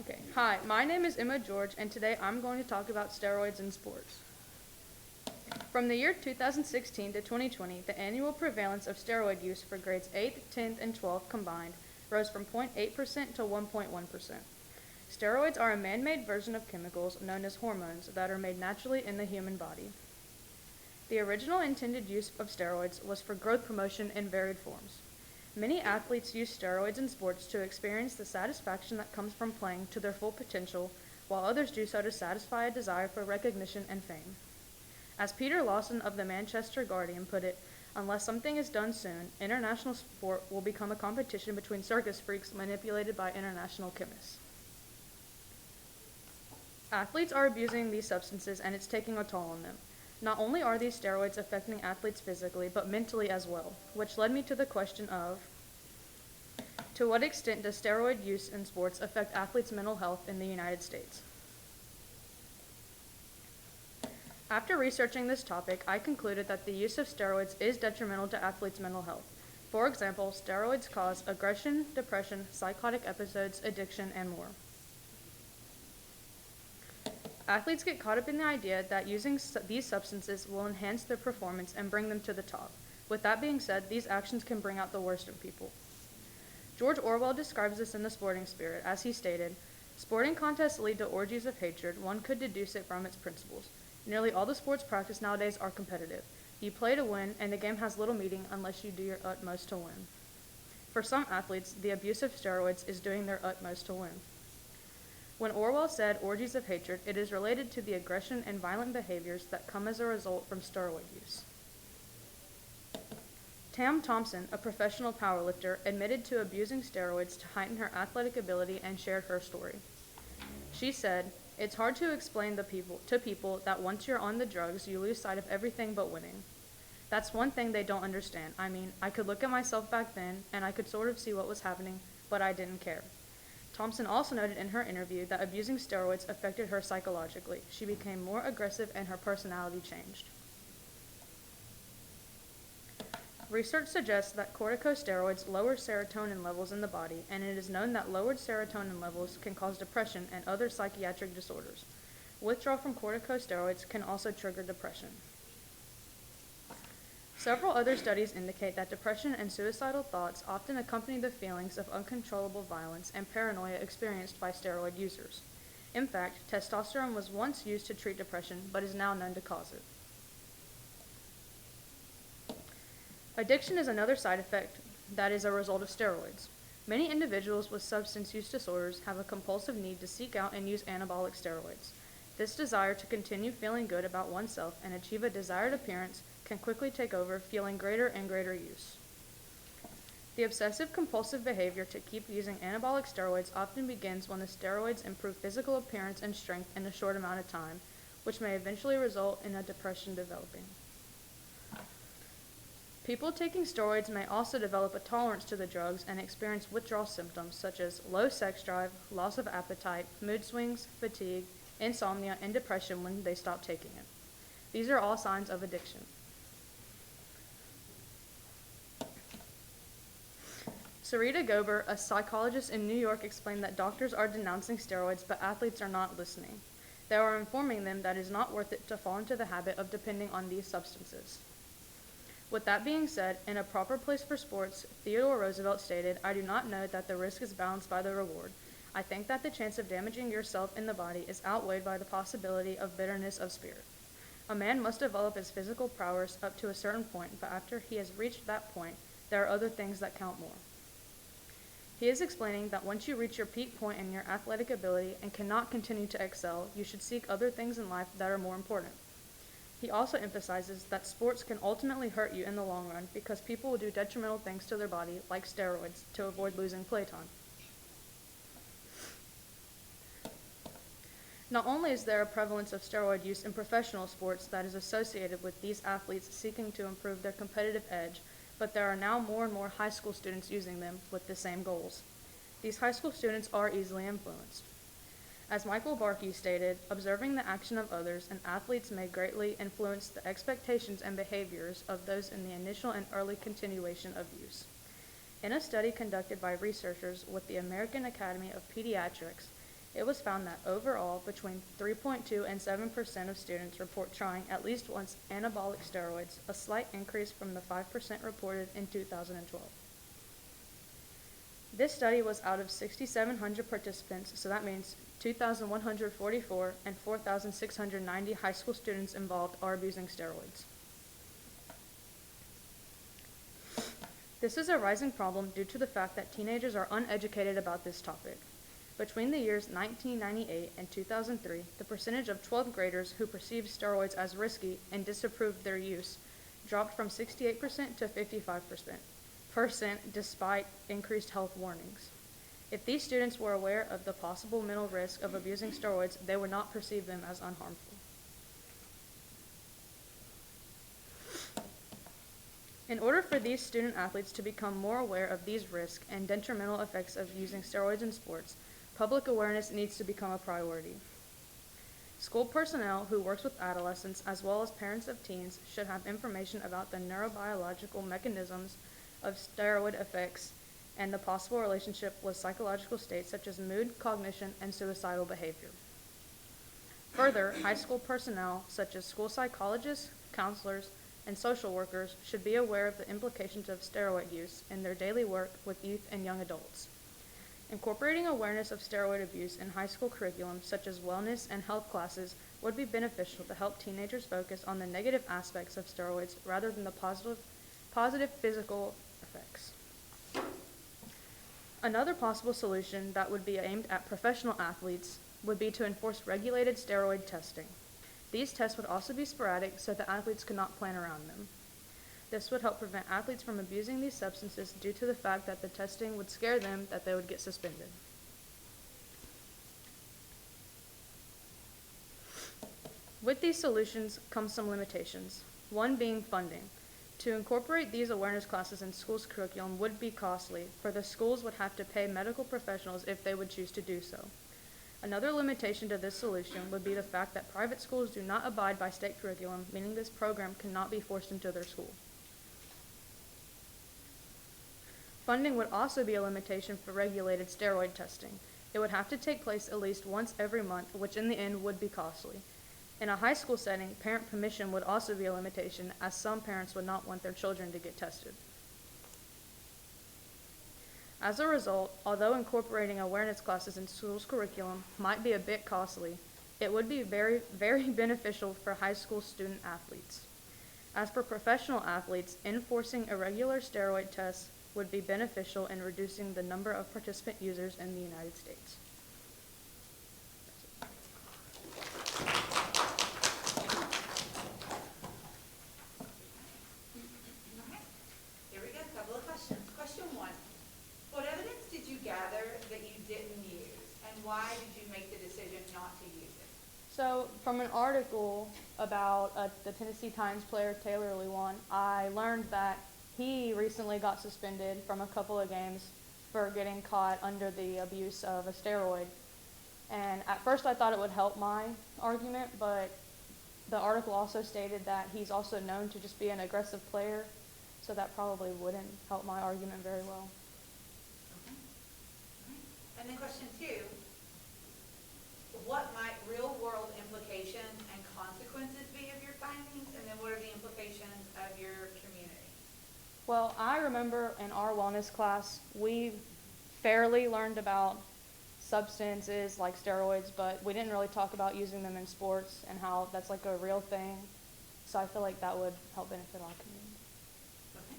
Okay, hi, my name is Emma George, and today I'm going to talk about steroids in sports. From the year 2016 to 2020, the annual prevalence of steroid use for grades 8th, 10th, and 12th combined rose from 0.8% to 1.1%. Steroids are a man-made version of chemicals known as hormones that are made naturally in the human body. The original intended use of steroids was for growth promotion in varied forms. Many athletes use steroids in sports to experience the satisfaction that comes from playing to their full potential, while others do so to satisfy a desire for recognition and fame. As Peter Lawson of the Manchester Guardian put it, unless something is done soon, international sport will become a competition between circus freaks manipulated by international chemists. Athletes are abusing these substances and it's taking a toll on them. Not only are these steroids affecting athletes physically, but mentally as well, which led me to the question of, to what extent does steroid use in sports affect athletes' mental health in the United States? After researching this topic, I concluded that the use of steroids is detrimental to athletes' mental health. For example, steroids cause aggression, depression, psychotic episodes, addiction, and more. Athletes get caught up in the idea that using these substances will enhance their performance and bring them to the top. With that being said, these actions can bring out the worst in people. George Orwell describes this in The Sporting Spirit, as he stated, "Sporting contests lead to orgies of hatred. One could deduce it from its principles. Nearly all the sports practiced nowadays are competitive. You play to win, and the game has little meaning unless you do your utmost to win." For some athletes, the abuse of steroids is doing their utmost to win. When Orwell said orgies of hatred, it is related to the aggression and violent behaviors that come as a result from steroid use. Tam Thompson, a professional powerlifter, admitted to abusing steroids to heighten her athletic ability and shared her story. She said, "It's hard to explain to people that once you're on the drugs, you lose sight of everything but winning. That's one thing they don't understand. I mean, I could look at myself back then, and I could sort of see what was happening, but I didn't care." Thompson also noted in her interview that abusing steroids affected her psychologically. She became more aggressive and her personality changed. Research suggests that corticosteroids lower serotonin levels in the body, and it is known that lowered serotonin levels can cause depression and other psychiatric disorders. Withdrawal from corticosteroids can also trigger depression. Several other studies indicate that depression and suicidal thoughts often accompany the feelings of uncontrollable violence and paranoia experienced by steroid users. In fact, testosterone was once used to treat depression, but is now known to cause it. Addiction is another side effect that is a result of steroids. Many individuals with substance use disorders have a compulsive need to seek out and use anabolic steroids. This desire to continue feeling good about oneself and achieve a desired appearance can quickly take over, fueling greater and greater use. The obsessive-compulsive behavior to keep using anabolic steroids often begins when the steroids improve physical appearance and strength in a short amount of time, which may eventually result in a depression developing. People taking steroids may also develop a tolerance to the drugs and experience withdrawal symptoms such as low sex drive, loss of appetite, mood swings, fatigue, insomnia, and depression when they stop taking it. These are all signs of addiction. Sarita Gober, a psychologist in New York, explained that doctors are denouncing steroids, but athletes are not listening. They are informing them that it is not worth it to fall into the habit of depending on these substances. With that being said, in A Proper Place for Sports, Theodore Roosevelt stated, "I do not know that the risk is balanced by the reward. I think that the chance of damaging yourself in the body is outweighed by the possibility of bitterness of spirit. A man must develop his physical prowess up to a certain point, but after he has reached that point, there are other things that count more." He is explaining that once you reach your peak point in your athletic ability and cannot continue to excel, you should seek other things in life that are more important. He also emphasizes that sports can ultimately hurt you in the long run because people will do detrimental things to their body, like steroids, to avoid losing playtime. Not only is there a prevalence of steroid use in professional sports that is associated with these athletes seeking to improve their competitive edge, but there are now more and more high school students using them with the same goals. These high school students are easily influenced. As Michael Barkey stated, observing the action of others and athletes may greatly influence the expectations and behaviors of those in the initial and early continuation of use. In a study conducted by researchers with the American Academy of Pediatrics, It was found that overall, between 3.2 and 7% of students report trying at least once anabolic steroids, a slight increase from the 5% reported in 2012. This study was out of 6,700 participants, so that means 2,144 and 4,690 high school students involved are abusing steroids. This is a rising problem due to the fact that teenagers are uneducated about this topic. Between the years 1998 and 2003, the percentage of 12th graders who perceived steroids as risky and disapproved their use dropped from 68% to 55% despite increased health warnings. If these students were aware of the possible mental risk of abusing steroids, they would not perceive them as unharmful. In order for these student athletes to become more aware of these risks and detrimental effects of using steroids in sports, public awareness needs to become a priority. School personnel who works with adolescents as well as parents of teens should have information about the neurobiological mechanisms of steroid effects and the possible relationship with psychological states such as mood, cognition, and suicidal behavior. Further, high school personnel such as school psychologists, counselors, and social workers should be aware of the implications of steroid use in their daily work with youth and young adults. Incorporating awareness of steroid abuse in high school curriculum, such as wellness and health classes, would be beneficial to help teenagers focus on the negative aspects of steroids rather than the positive physical effects. Another possible solution that would be aimed at professional athletes would be to enforce regulated steroid testing. These tests would also be sporadic so that athletes could not plan around them. This would help prevent athletes from abusing these substances due to the fact that the testing would scare them that they would get suspended. With these solutions come some limitations, one being funding. To incorporate these awareness classes in schools' curriculum would be costly, for the schools would have to pay medical professionals if they would choose to do so. Another limitation to this solution would be the fact that private schools do not abide by state curriculum, meaning this program cannot be forced into their school. Funding would also be a limitation for regulated steroid testing. It would have to take place at least once every month, which in the end would be costly. In a high school setting, parent permission would also be a limitation, as some parents would not want their children to get tested. As a result, although incorporating awareness classes in schools' curriculum might be a bit costly, it would be very, very beneficial for high school student athletes. As for professional athletes, enforcing irregular steroid tests would be beneficial in reducing the number of participant users in the United States. Here we go, a couple of questions. Question 1. What evidence did you gather that you didn't use, and why did you make the decision not to use it? So, from an article about the Tennessee Titans player Taylor Lewan, I learned that he recently got suspended from a couple of games for getting caught under the abuse of a steroid. And at first I thought it would help my argument, but the article also stated that he's also known to just be an aggressive player, so that probably wouldn't help my argument very well. Okay. All right. And then question 2, what might real-world implications and consequences be of your findings, and then what are the implications of your community? Well, I remember in our wellness class, we fairly learned about substances like steroids, but we didn't really talk about using them in sports and how that's like a real thing. So I feel like that would help benefit our community. Okay.